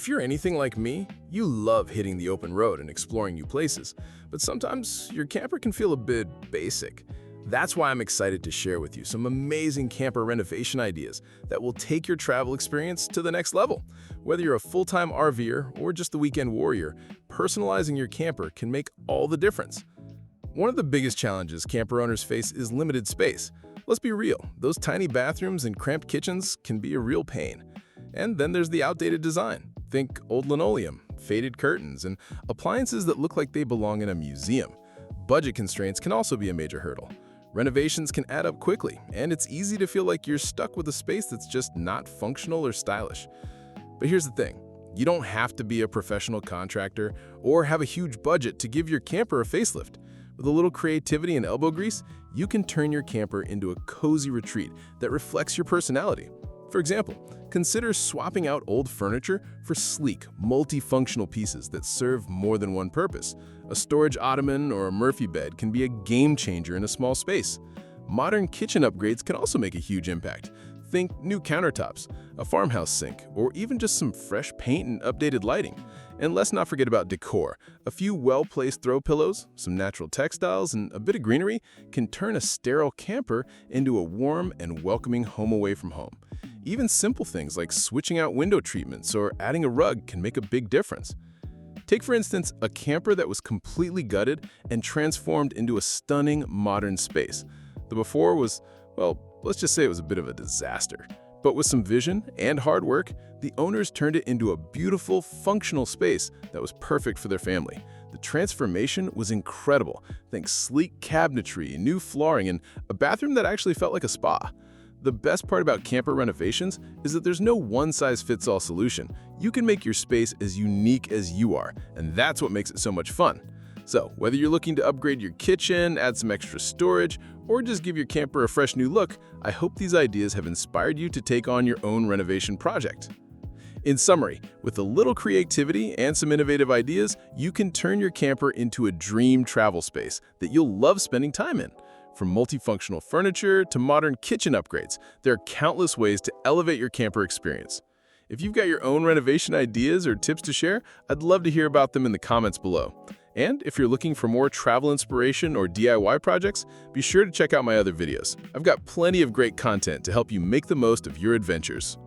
If you're anything like me, you love hitting the open road and exploring new places, but sometimes your camper can feel a bit basic. That's why I'm excited to share with you some amazing camper renovation ideas that will take your travel experience to the next level. Whether you're a full-time RVer or just the weekend warrior, personalizing your camper can make all the difference. One of the biggest challenges camper owners face is limited space. Let's be real, those tiny bathrooms and cramped kitchens can be a real pain. And then there's the outdated design. Think old linoleum, faded curtains, and appliances that look like they belong in a museum. Budget constraints can also be a major hurdle. Renovations can add up quickly, and it's easy to feel like you're stuck with a space that's just not functional or stylish. But here's the thing. You don't have to be a professional contractor or have a huge budget to give your camper a facelift. With a little creativity and elbow grease, you can turn your camper into a cozy retreat that reflects your personality. For example, consider swapping out old furniture for sleek, multifunctional pieces that serve more than one purpose. A storage ottoman or a Murphy bed can be a game changer in a small space. Modern kitchen upgrades can also make a huge impact. Think new countertops, a farmhouse sink, or even just some fresh paint and updated lighting. And let's not forget about decor. A few well-placed throw pillows, some natural textiles, and a bit of greenery can turn a sterile camper into a warm and welcoming home away from home. Even simple things like switching out window treatments or adding a rug can make a big difference. Take, for instance, a camper that was completely gutted and transformed into a stunning modern space. The before was, well, let's just say it was a bit of a disaster. But with some vision and hard work, the owners turned it into a beautiful, functional space that was perfect for their family. The transformation was incredible, thanks sleek cabinetry, new flooring, and a bathroom that actually felt like a spa. The best part about camper renovations is that there's no one-size-fits-all solution. You can make your space as unique as you are, and that's what makes it so much fun. So, whether you're looking to upgrade your kitchen, add some extra storage, or just give your camper a fresh new look, I hope these ideas have inspired you to take on your own renovation project. In summary, with a little creativity and some innovative ideas, you can turn your camper into a dream travel space that you'll love spending time in. From multifunctional furniture to modern kitchen upgrades, there are countless ways to elevate your camper experience. If you've got your own renovation ideas or tips to share, I'd love to hear about them in the comments below. And if you're looking for more travel inspiration or DIY projects, be sure to check out my other videos. I've got plenty of great content to help you make the most of your adventures.